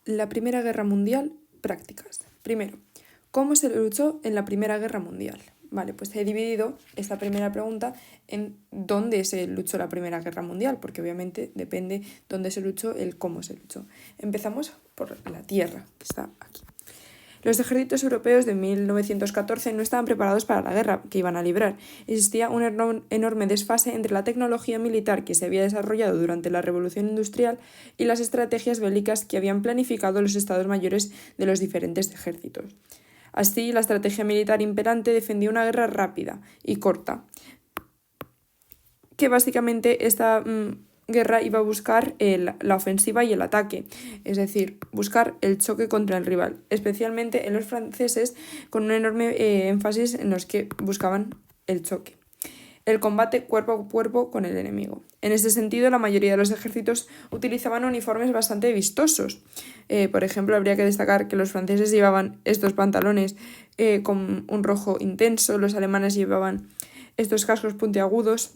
La Primera Guerra Mundial, prácticas. Primero, ¿cómo se luchó en la Primera Guerra Mundial? Vale, pues he dividido esta primera pregunta en dónde se luchó la Primera Guerra Mundial, porque obviamente depende dónde se luchó, el cómo se luchó. Empezamos por la tierra, que está aquí. Los ejércitos europeos de 1914 no estaban preparados para la guerra que iban a librar. Existía un enorme desfase entre la tecnología militar que se había desarrollado durante la Revolución Industrial y las estrategias bélicas que habían planificado los estados mayores de los diferentes ejércitos. Así, la estrategia militar imperante defendía una guerra rápida y corta, que básicamente esta guerra iba a buscar la ofensiva y el ataque, es decir, buscar el choque contra el rival, especialmente en los franceses con un enorme énfasis en los que buscaban el choque. El combate cuerpo a cuerpo con el enemigo. En ese sentido, la mayoría de los ejércitos utilizaban uniformes bastante vistosos. Por ejemplo, habría que destacar que los franceses llevaban estos pantalones con un rojo intenso, los alemanes llevaban estos cascos puntiagudos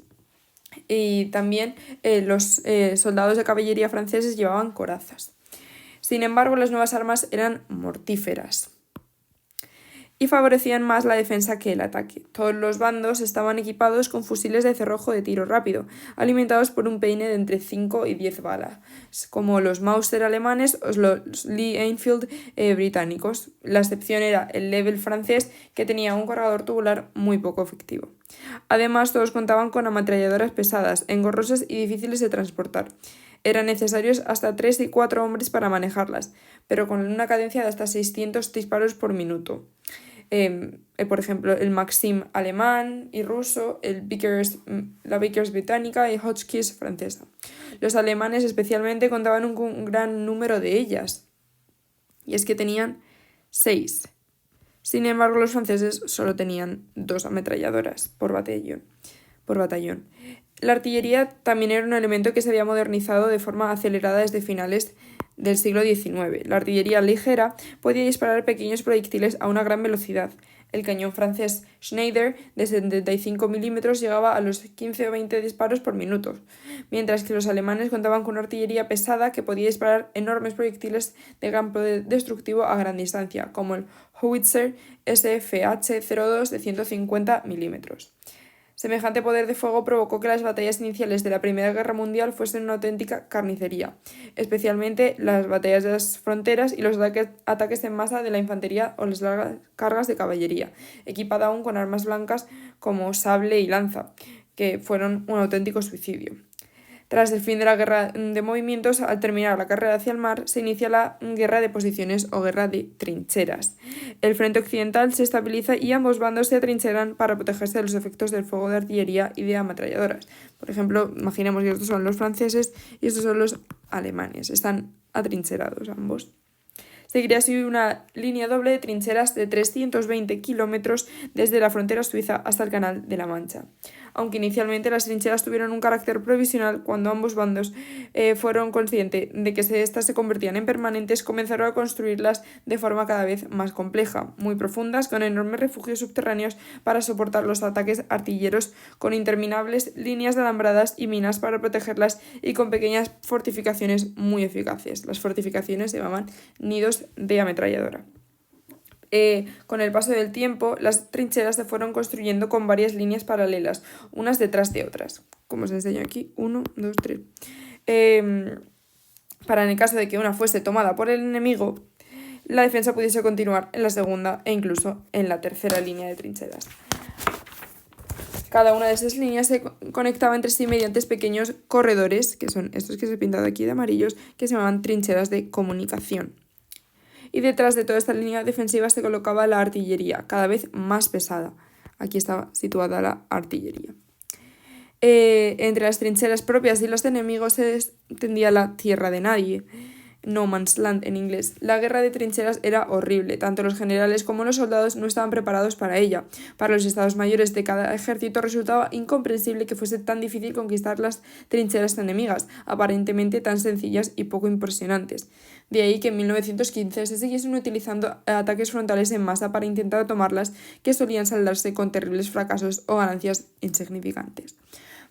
y también los soldados de caballería franceses llevaban corazas. Sin embargo, las nuevas armas eran mortíferas y favorecían más la defensa que el ataque. Todos los bandos estaban equipados con fusiles de cerrojo de tiro rápido, alimentados por un peine de entre 5 y 10 balas, como los Mauser alemanes o los Lee Enfield británicos. La excepción era el Lebel francés, que tenía un cargador tubular muy poco efectivo. Además, todos contaban con ametralladoras pesadas, engorrosas y difíciles de transportar. Eran necesarios hasta 3 y 4 hombres para manejarlas, pero con una cadencia de hasta 600 disparos por minuto. Por ejemplo, el Maxim alemán y ruso, la Vickers británica y Hotchkiss francesa. Los alemanes especialmente contaban con un gran número de ellas, y es que tenían 6. Sin embargo, los franceses solo tenían 2 ametralladoras por batallón. La artillería también era un elemento que se había modernizado de forma acelerada desde finales del siglo XIX. La artillería ligera podía disparar pequeños proyectiles a una gran velocidad. El cañón francés Schneider de 75 milímetros llegaba a los 15 o 20 disparos por minuto, mientras que los alemanes contaban con una artillería pesada que podía disparar enormes proyectiles de gran poder destructivo a gran distancia, como el Howitzer SFH-02 de 150 milímetros. Semejante poder de fuego provocó que las batallas iniciales de la Primera Guerra Mundial fuesen una auténtica carnicería, especialmente las batallas de las fronteras y los ataques en masa de la infantería o las largas cargas de caballería, equipada aún con armas blancas como sable y lanza, que fueron un auténtico suicidio. Tras el fin de la guerra de movimientos, al terminar la carrera hacia el mar, se inicia la guerra de posiciones o guerra de trincheras. El frente occidental se estabiliza y ambos bandos se atrincheran para protegerse de los efectos del fuego de artillería y de ametralladoras. Por ejemplo, imaginemos que estos son los franceses y estos son los alemanes. Están atrincherados ambos. Seguiría así una línea doble de trincheras de 320 kilómetros desde la frontera suiza hasta el Canal de la Mancha. Aunque inicialmente las trincheras tuvieron un carácter provisional, cuando ambos bandos fueron conscientes de que estas se convertían en permanentes, comenzaron a construirlas de forma cada vez más compleja, muy profundas, con enormes refugios subterráneos para soportar los ataques artilleros, con interminables líneas de alambradas y minas para protegerlas y con pequeñas fortificaciones muy eficaces. Las fortificaciones se llamaban nidos de ametralladora. Con el paso del tiempo, las trincheras se fueron construyendo con varias líneas paralelas, unas detrás de otras, como os enseño aquí, 1, 2, 3. Para en el caso de que una fuese tomada por el enemigo, la defensa pudiese continuar en la segunda e incluso en la tercera línea de trincheras. Cada una de esas líneas se conectaba entre sí mediante pequeños corredores, que son estos que os he pintado aquí de amarillos, que se llamaban trincheras de comunicación. Y detrás de toda esta línea defensiva se colocaba la artillería, cada vez más pesada. Aquí estaba situada la artillería. Entre las trincheras propias y los enemigos se extendía la tierra de nadie, No Man's Land en inglés. La guerra de trincheras era horrible, tanto los generales como los soldados no estaban preparados para ella. Para los estados mayores de cada ejército resultaba incomprensible que fuese tan difícil conquistar las trincheras enemigas, aparentemente tan sencillas y poco impresionantes. De ahí que en 1915 se siguiesen utilizando ataques frontales en masa para intentar tomarlas, que solían saldarse con terribles fracasos o ganancias insignificantes.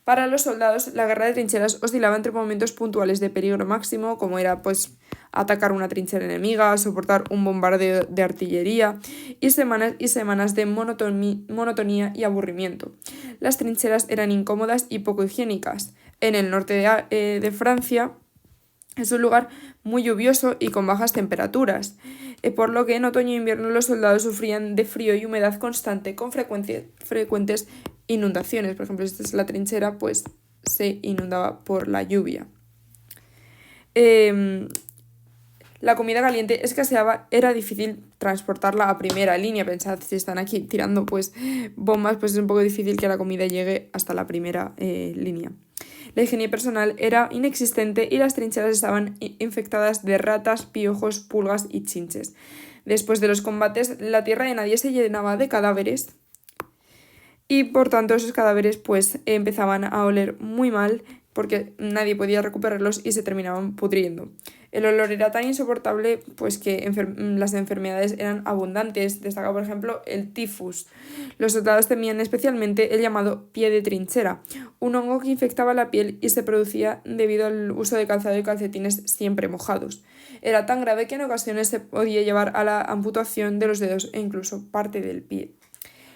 Para los soldados, la guerra de trincheras oscilaba entre momentos puntuales de peligro máximo, como era atacar una trinchera enemiga, soportar un bombardeo de artillería y semanas de monotonía y aburrimiento. Las trincheras eran incómodas y poco higiénicas. En el norte de Francia es un lugar muy lluvioso y con bajas temperaturas, por lo que en otoño e invierno los soldados sufrían de frío y humedad constante con frecuentes inundaciones. Por ejemplo, si esta es la trinchera, pues se inundaba por la lluvia. La comida caliente escaseaba, era difícil transportarla a primera línea. Pensad, si están aquí tirando pues bombas, pues es un poco difícil que la comida llegue hasta la primera línea. La higiene personal era inexistente y las trincheras estaban infectadas de ratas, piojos, pulgas y chinches. Después de los combates, la tierra de nadie se llenaba de cadáveres y por tanto esos cadáveres pues empezaban a oler muy mal porque nadie podía recuperarlos y se terminaban pudriendo. El olor era tan insoportable pues que las enfermedades eran abundantes. Destaca, por ejemplo, el tifus. Los soldados temían especialmente el llamado pie de trinchera, un hongo que infectaba la piel y se producía debido al uso de calzado y calcetines siempre mojados. Era tan grave que en ocasiones se podía llevar a la amputación de los dedos e incluso parte del pie.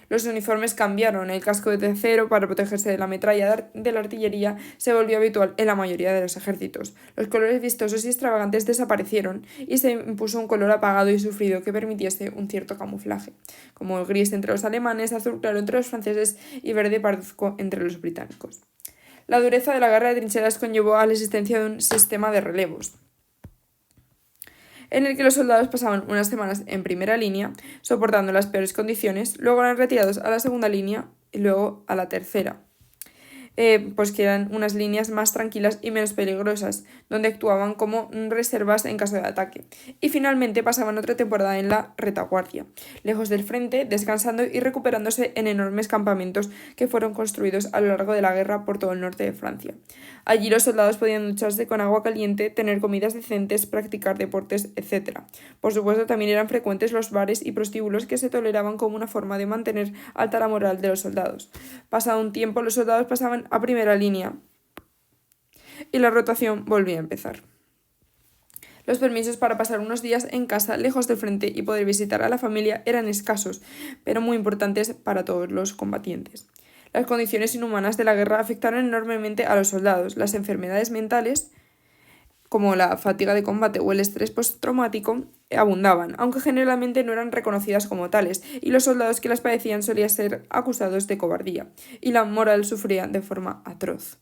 Los uniformes cambiaron, el casco de acero para protegerse de la metralla de la artillería se volvió habitual en la mayoría de los ejércitos. Los colores vistosos y extravagantes desaparecieron y se impuso un color apagado y sufrido que permitiese un cierto camuflaje, como el gris entre los alemanes, azul claro entre los franceses y verde parduzco entre los británicos. La dureza de la guerra de trincheras conllevó a la existencia de un sistema de relevos, en el que los soldados pasaban unas semanas en primera línea, soportando las peores condiciones, luego eran retirados a la segunda línea y luego a la tercera. Pues que eran unas líneas más tranquilas y menos peligrosas, donde actuaban como reservas en caso de ataque. Y finalmente pasaban otra temporada en la retaguardia, lejos del frente, descansando y recuperándose en enormes campamentos que fueron construidos a lo largo de la guerra por todo el norte de Francia. Allí los soldados podían ducharse con agua caliente, tener comidas decentes, practicar deportes, etc. Por supuesto, también eran frecuentes los bares y prostíbulos que se toleraban como una forma de mantener alta la moral de los soldados. Pasado un tiempo, los soldados pasaban a primera línea y la rotación volvía a empezar. Los permisos para pasar unos días en casa lejos del frente y poder visitar a la familia eran escasos, pero muy importantes para todos los combatientes. Las condiciones inhumanas de la guerra afectaron enormemente a los soldados. Las enfermedades mentales, como la fatiga de combate o el estrés postraumático, abundaban, aunque generalmente no eran reconocidas como tales, y los soldados que las padecían solían ser acusados de cobardía, y la moral sufría de forma atroz.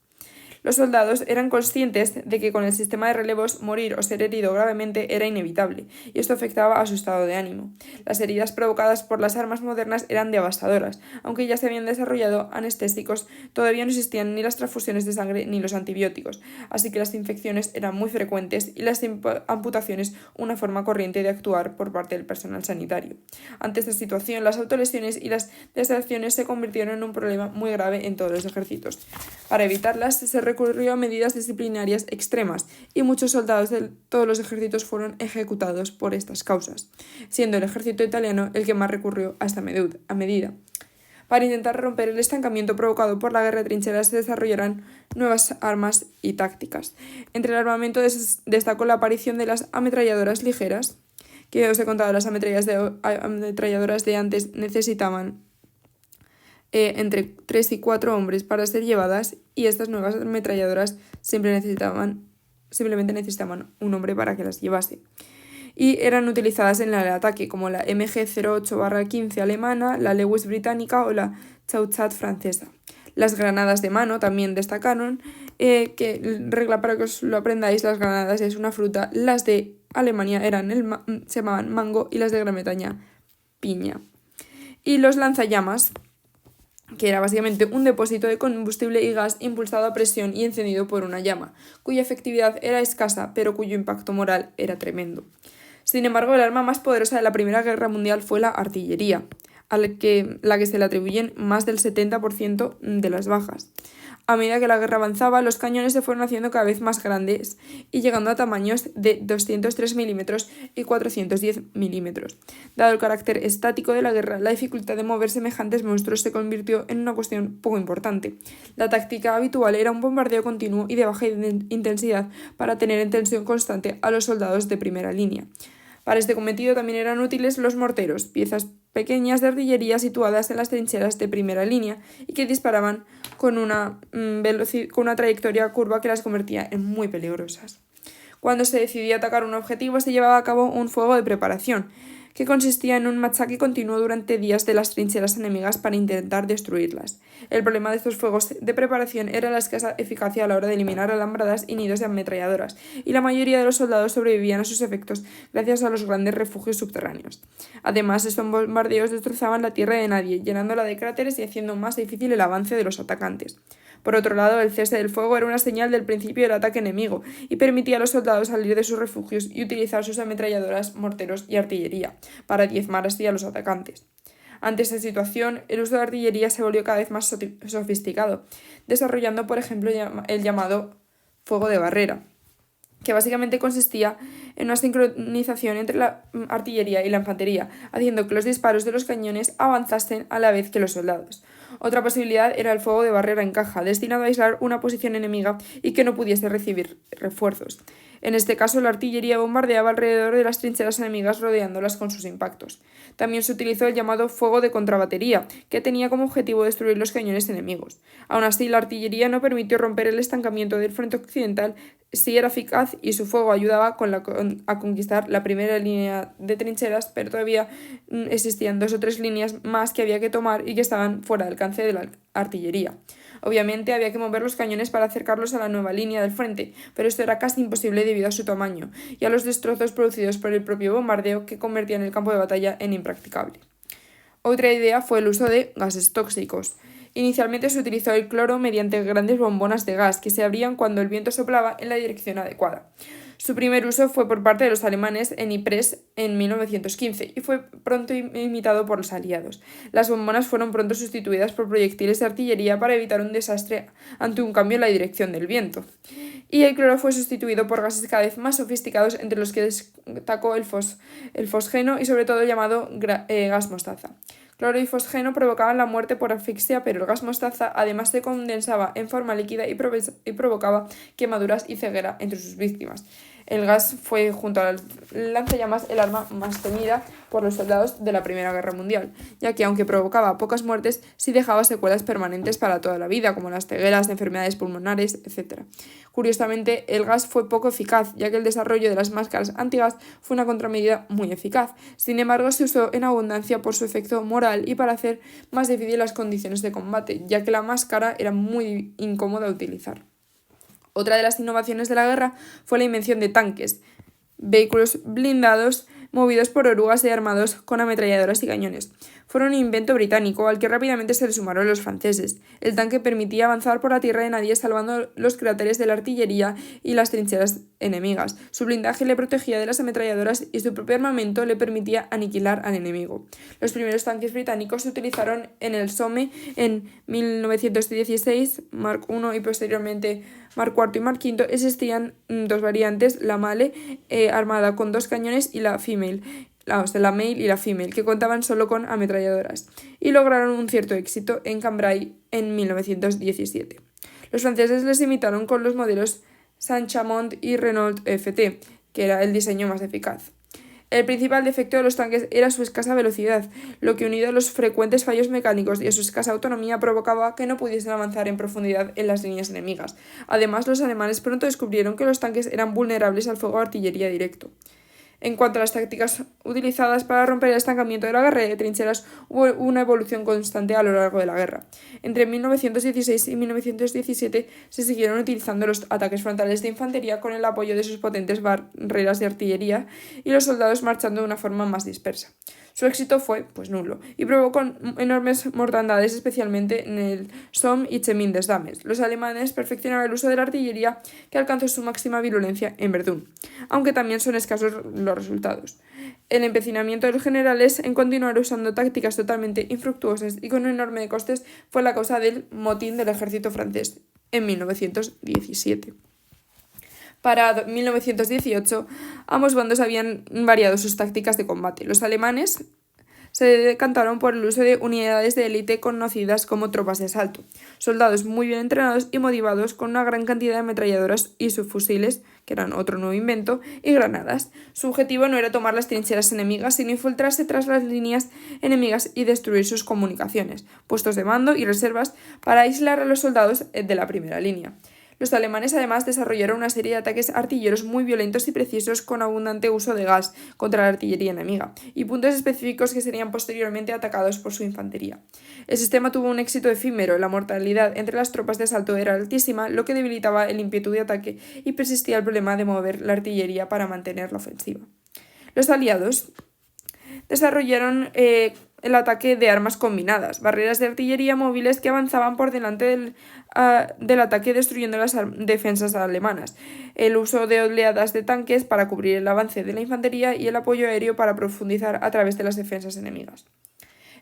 Los soldados eran conscientes de que con el sistema de relevos morir o ser herido gravemente era inevitable, y esto afectaba a su estado de ánimo. Las heridas provocadas por las armas modernas eran devastadoras. Aunque ya se habían desarrollado anestésicos, todavía no existían ni las transfusiones de sangre ni los antibióticos, así que las infecciones eran muy frecuentes y las amputaciones una forma corriente de actuar por parte del personal sanitario. Ante esta situación, las autolesiones y las deserciones se convirtieron en un problema muy grave en todos los ejércitos. Para evitarlas, se recurrió a medidas disciplinarias extremas y muchos soldados de todos los ejércitos fueron ejecutados por estas causas, siendo el ejército italiano el que más recurrió a esta medida. Para intentar romper el estancamiento provocado por la guerra de trincheras se desarrollaron nuevas armas y tácticas. Entre el armamento destacó la aparición de las ametralladoras ligeras, que os he contado, las ametralladoras de antes necesitaban entre 3 y 4 hombres para ser llevadas, y estas nuevas ametralladoras simplemente necesitaban un hombre para que las llevase. Y eran utilizadas en el ataque, como la MG-08-15 alemana, la Lewis británica o la Chauchat francesa. Las granadas de mano también destacaron, que regla para que os lo aprendáis, las granadas es una fruta, las de Alemania se llamaban mango y las de Gran Bretaña piña. Y los lanzallamas, que era básicamente un depósito de combustible y gas impulsado a presión y encendido por una llama, cuya efectividad era escasa, pero cuyo impacto moral era tremendo. Sin embargo, el arma más poderosa de la Primera Guerra Mundial fue la artillería, a la que se le atribuyen más del 70% de las bajas. A medida que la guerra avanzaba, los cañones se fueron haciendo cada vez más grandes y llegando a tamaños de 203 milímetros y 410 milímetros. Dado el carácter estático de la guerra, la dificultad de mover semejantes monstruos se convirtió en una cuestión poco importante. La táctica habitual era un bombardeo continuo y de baja intensidad para tener en tensión constante a los soldados de primera línea. Para este cometido también eran útiles los morteros, piezas pequeñas de artillería situadas en las trincheras de primera línea y que disparaban con una trayectoria curva que las convertía en muy peligrosas. Cuando se decidía atacar un objetivo, se llevaba a cabo un fuego de preparación, que consistía en un machaque continuo durante días de las trincheras enemigas para intentar destruirlas. El problema de estos fuegos de preparación era la escasa eficacia a la hora de eliminar alambradas y nidos de ametralladoras, y la mayoría de los soldados sobrevivían a sus efectos gracias a los grandes refugios subterráneos. Además, estos bombardeos destrozaban la tierra de nadie, llenándola de cráteres y haciendo más difícil el avance de los atacantes. Por otro lado, el cese del fuego era una señal del principio del ataque enemigo y permitía a los soldados salir de sus refugios y utilizar sus ametralladoras, morteros y artillería para diezmar así a los atacantes. Ante esta situación, el uso de artillería se volvió cada vez más sofisticado, desarrollando, por ejemplo, el llamado fuego de barrera, que básicamente consistía en una sincronización entre la artillería y la infantería, haciendo que los disparos de los cañones avanzasen a la vez que los soldados. Otra posibilidad era el fuego de barrera en caja, destinado a aislar una posición enemiga y que no pudiese recibir refuerzos. En este caso, la artillería bombardeaba alrededor de las trincheras enemigas rodeándolas con sus impactos. También se utilizó el llamado fuego de contrabatería, que tenía como objetivo destruir los cañones enemigos. Aún así, la artillería no permitió romper el estancamiento del frente occidental, sí era eficaz y su fuego ayudaba a conquistar la primera línea de trincheras, pero todavía existían 2 o 3 líneas más que había que tomar y que estaban fuera del alcance de la artillería. Obviamente había que mover los cañones para acercarlos a la nueva línea del frente, pero esto era casi imposible debido a su tamaño y a los destrozos producidos por el propio bombardeo que convertían el campo de batalla en impracticable. Otra idea fue el uso de gases tóxicos. Inicialmente se utilizó el cloro mediante grandes bombonas de gas que se abrían cuando el viento soplaba en la dirección adecuada. Su primer uso fue por parte de los alemanes en Ypres en 1915 y fue pronto imitado por los aliados. Las bombonas fueron pronto sustituidas por proyectiles de artillería para evitar un desastre ante un cambio en la dirección del viento. Y el cloro fue sustituido por gases cada vez más sofisticados, entre los que destacó el fosgeno y sobre todo el llamado gas mostaza. Cloro y fosgeno provocaban la muerte por asfixia, pero el gas mostaza además se condensaba en forma líquida y provocaba quemaduras y ceguera entre sus víctimas. El gas fue, junto al lanzallamas, el arma más temida por los soldados de la Primera Guerra Mundial, ya que aunque provocaba pocas muertes, sí dejaba secuelas permanentes para toda la vida, como las cegueras, enfermedades pulmonares, etc. Curiosamente, el gas fue poco eficaz, ya que el desarrollo de las máscaras antigas fue una contramedida muy eficaz. Sin embargo, se usó en abundancia por su efecto moral y para hacer más difíciles las condiciones de combate, ya que la máscara era muy incómoda de utilizar. Otra de las innovaciones de la guerra fue la invención de tanques, vehículos blindados movidos por orugas y armados con ametralladoras y cañones. Fueron un invento británico al que rápidamente se le sumaron los franceses. El tanque permitía avanzar por la tierra de nadie salvando los cráteres de la artillería y las trincheras enemigas. Su blindaje le protegía de las ametralladoras y su propio armamento le permitía aniquilar al enemigo. Los primeros tanques británicos se utilizaron en el Somme en 1916, Mark I y posteriormente Mark IV y Mark V. Existían 2 variantes, la Male, armada con 2 cañones, y la Female, la Male y la Female, que contaban solo con ametralladoras, y lograron un cierto éxito en Cambrai en 1917. Los franceses les imitaron con los modelos Saint-Chamond y Renault FT, que era el diseño más eficaz. El principal defecto de los tanques era su escasa velocidad, lo que unido a los frecuentes fallos mecánicos y a su escasa autonomía provocaba que no pudiesen avanzar en profundidad en las líneas enemigas. Además, los alemanes pronto descubrieron que los tanques eran vulnerables al fuego de artillería directo. En cuanto a las tácticas utilizadas para romper el estancamiento de la guerra de trincheras, hubo una evolución constante a lo largo de la guerra. Entre 1916 y 1917 se siguieron utilizando los ataques frontales de infantería con el apoyo de sus potentes barreras de artillería y los soldados marchando de una forma más dispersa. Su éxito fue, nulo, y provocó enormes mortandades, especialmente en el Somme y Chemin des Dames. Los alemanes perfeccionaron el uso de la artillería, que alcanzó su máxima virulencia en Verdún, aunque también son escasos los resultados. El empecinamiento de los generales en continuar usando tácticas totalmente infructuosas y con un enorme costes fue la causa del motín del ejército francés. en 1917. Para 1918, ambos bandos habían variado sus tácticas de combate. Los alemanes se decantaron por el uso de unidades de élite conocidas como tropas de asalto, soldados muy bien entrenados y motivados con una gran cantidad de ametralladoras y subfusiles, que eran otro nuevo invento, y granadas. Su objetivo no era tomar las trincheras enemigas, sino infiltrarse tras las líneas enemigas y destruir sus comunicaciones, puestos de mando y reservas para aislar a los soldados de la primera línea. Los alemanes además desarrollaron una serie de ataques artilleros muy violentos y precisos con abundante uso de gas contra la artillería enemiga, y puntos específicos que serían posteriormente atacados por su infantería. El sistema tuvo un éxito efímero, la mortalidad entre las tropas de asalto era altísima, lo que debilitaba el ímpetu de ataque y persistía el problema de mover la artillería para mantener la ofensiva. Los aliados desarrollaron el ataque de armas combinadas, barreras de artillería móviles que avanzaban por delante del ataque destruyendo las defensas alemanas, el uso de oleadas de tanques para cubrir el avance de la infantería y el apoyo aéreo para profundizar a través de las defensas enemigas.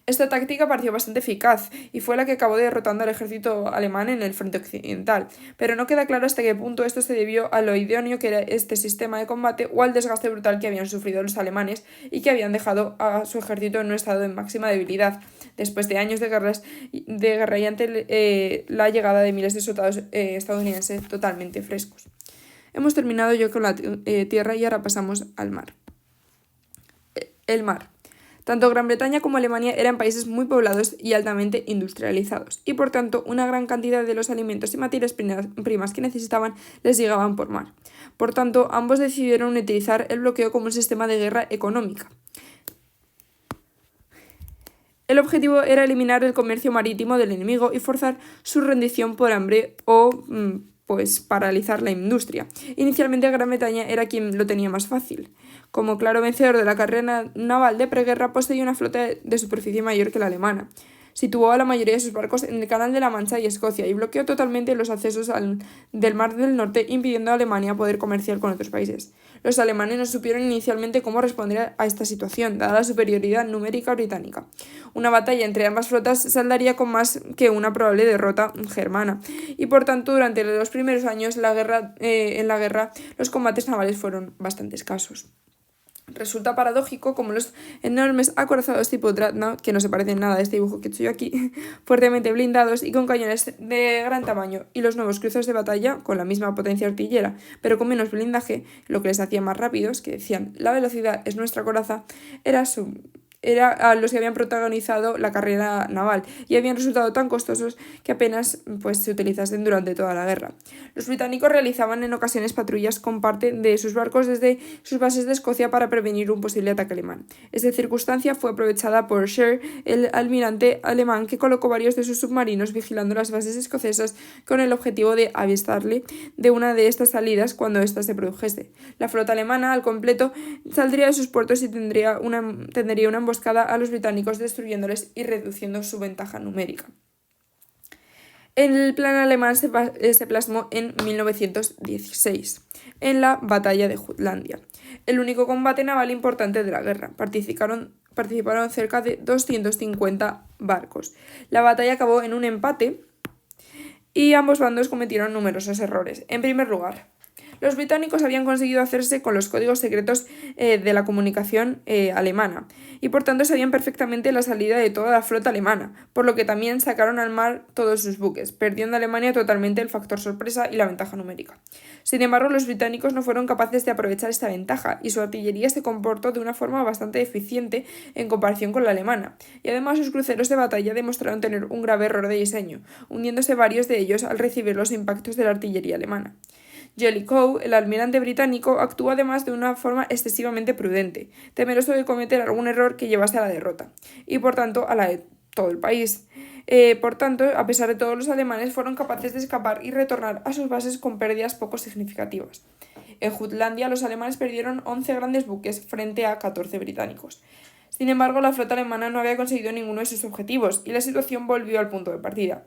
Esta táctica pareció bastante eficaz y fue la que acabó derrotando al ejército alemán en el frente occidental, pero no queda claro hasta qué punto esto se debió a lo idóneo que era este sistema de combate o al desgaste brutal que habían sufrido los alemanes y que habían dejado a su ejército en un estado de máxima debilidad después de años de guerra y ante la llegada de miles de soldados estadounidenses totalmente frescos. Hemos terminado yo con la tierra y ahora pasamos al mar. El mar. Tanto Gran Bretaña como Alemania eran países muy poblados y altamente industrializados, y por tanto una gran cantidad de los alimentos y materias primas que necesitaban les llegaban por mar. Por tanto, ambos decidieron utilizar el bloqueo como un sistema de guerra económica. El objetivo era eliminar el comercio marítimo del enemigo y forzar su rendición por hambre o paralizar la industria. Inicialmente Gran Bretaña era quien lo tenía más fácil. Como claro vencedor de la carrera naval de preguerra, poseía una flota de superficie mayor que la alemana. Situó a la mayoría de sus barcos en el Canal de la Mancha y Escocia y bloqueó totalmente los accesos del Mar del Norte, impidiendo a Alemania poder comerciar con otros países. Los alemanes no supieron inicialmente cómo responder a esta situación, dada la superioridad numérica británica. Una batalla entre ambas flotas saldaría con más que una probable derrota germana, y por tanto durante los primeros años en la guerra los combates navales fueron bastante escasos. Resulta paradójico como los enormes acorazados tipo Dreadnought, que no se parecen nada a este dibujo que he hecho yo aquí, fuertemente blindados y con cañones de gran tamaño, y los nuevos cruceros de batalla, con la misma potencia artillera, pero con menos blindaje, lo que les hacía más rápidos, que decían «la velocidad es nuestra coraza», era a los que habían protagonizado la carrera naval y habían resultado tan costosos que apenas se utilizasen durante toda la guerra. Los británicos realizaban en ocasiones patrullas con parte de sus barcos desde sus bases de Escocia para prevenir un posible ataque alemán. Esta circunstancia fue aprovechada por Scheer, el almirante alemán, que colocó varios de sus submarinos vigilando las bases escocesas con el objetivo de avistarle de una de estas salidas cuando ésta se produjese. La flota alemana, al completo, saldría de sus puertos y tendría una emboscada a los británicos, destruyéndoles y reduciendo su ventaja numérica. El plan alemán se plasmó en 1916, en la Batalla de Jutlandia, el único combate naval importante de la guerra. Participaron cerca de 250 barcos. La batalla acabó en un empate y ambos bandos cometieron numerosos errores. En primer lugar, los británicos habían conseguido hacerse con los códigos secretos de la comunicación alemana y por tanto sabían perfectamente la salida de toda la flota alemana, por lo que también sacaron al mar todos sus buques, perdiendo Alemania totalmente el factor sorpresa y la ventaja numérica. Sin embargo, los británicos no fueron capaces de aprovechar esta ventaja y su artillería se comportó de una forma bastante eficiente en comparación con la alemana, y además sus cruceros de batalla demostraron tener un grave error de diseño, hundiéndose varios de ellos al recibir los impactos de la artillería alemana. Jellicoe, el almirante británico, actuó además de una forma excesivamente prudente, temeroso de cometer algún error que llevase a la derrota, y por tanto a la de todo el país. Por tanto, a pesar de todo, los alemanes fueron capaces de escapar y retornar a sus bases con pérdidas poco significativas. En Jutlandia, los alemanes perdieron 11 grandes buques frente a 14 británicos. Sin embargo, la flota alemana no había conseguido ninguno de sus objetivos, y la situación volvió al punto de partida.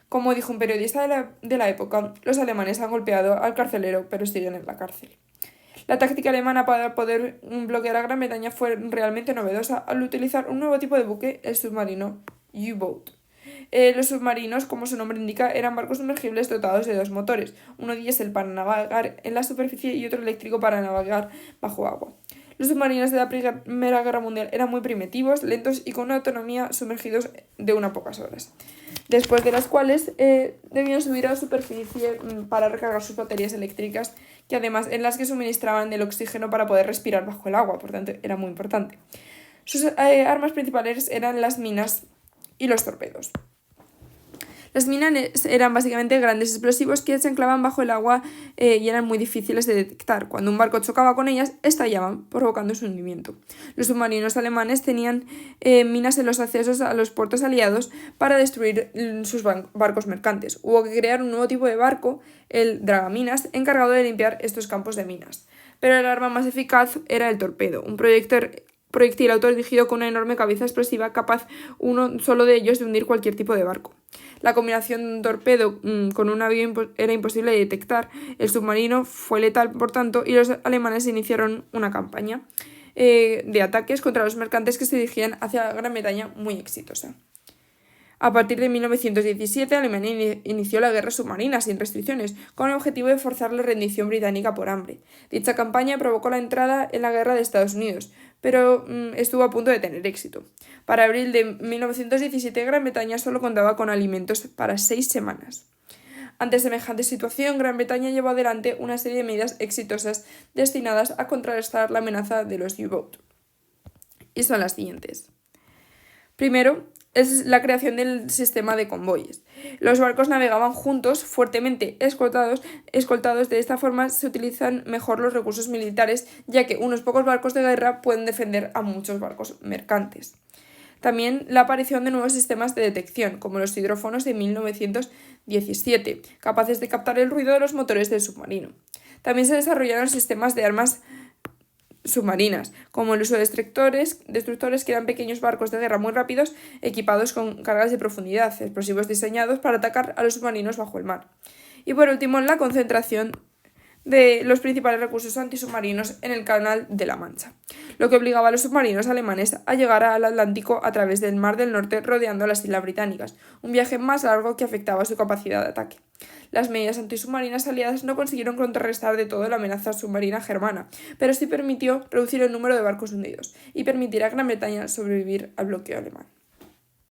Como dijo un periodista de la época, los alemanes han golpeado al carcelero, pero siguen en la cárcel. La táctica alemana para poder bloquear a Gran Bretaña fue realmente novedosa al utilizar un nuevo tipo de buque, el submarino U-Boat. Los submarinos, como su nombre indica, eran barcos sumergibles dotados de 2 motores, uno diésel para navegar en la superficie y otro eléctrico para navegar bajo agua. Los submarinos de la Primera Guerra Mundial eran muy primitivos, lentos y con una autonomía sumergidos de unas pocas horas, después de las cuales debían subir a la superficie para recargar sus baterías eléctricas, que además en las que suministraban el oxígeno para poder respirar bajo el agua, por tanto era muy importante. Sus armas principales eran las minas y los torpedos. Las minas eran básicamente grandes explosivos que se anclaban bajo el agua y eran muy difíciles de detectar. Cuando un barco chocaba con ellas, estallaban, provocando su hundimiento. Los submarinos alemanes tenían minas en los accesos a los puertos aliados para destruir sus barcos mercantes. Hubo que crear un nuevo tipo de barco, el dragaminas, encargado de limpiar estos campos de minas. Pero el arma más eficaz era el torpedo, un proyectil autodirigido con una enorme cabeza explosiva capaz uno solo de ellos de hundir cualquier tipo de barco. La combinación de un torpedo con un avión era imposible de detectar. El submarino fue letal, por tanto, y los alemanes iniciaron una campaña de ataques contra los mercantes que se dirigían hacia Gran Bretaña muy exitosa. A partir de 1917, Alemania inició la guerra submarina sin restricciones, con el objetivo de forzar la rendición británica por hambre. Dicha campaña provocó la entrada en la guerra de Estados Unidos, pero estuvo a punto de tener éxito. Para abril de 1917, Gran Bretaña solo contaba con alimentos para 6 semanas. Ante semejante situación, Gran Bretaña llevó adelante una serie de medidas exitosas destinadas a contrarrestar la amenaza de los U-Boat. Y son las siguientes. Primero, es la creación del sistema de convoyes. Los barcos navegaban juntos, fuertemente escoltados. De esta forma se utilizan mejor los recursos militares, ya que unos pocos barcos de guerra pueden defender a muchos barcos mercantes. También la aparición de nuevos sistemas de detección, como los hidrófonos de 1917, capaces de captar el ruido de los motores del submarino. También se desarrollaron sistemas de armas submarinas, como el uso de destructores que eran pequeños barcos de guerra muy rápidos equipados con cargas de profundidad, explosivos diseñados para atacar a los submarinos bajo el mar. Y por último, la concentración de los principales recursos antisubmarinos en el Canal de la Mancha, lo que obligaba a los submarinos alemanes a llegar al Atlántico a través del Mar del Norte rodeando las Islas Británicas, un viaje más largo que afectaba su capacidad de ataque. Las medidas antisubmarinas aliadas no consiguieron contrarrestar de todo la amenaza submarina germana, pero sí permitió reducir el número de barcos hundidos y permitir a Gran Bretaña sobrevivir al bloqueo alemán.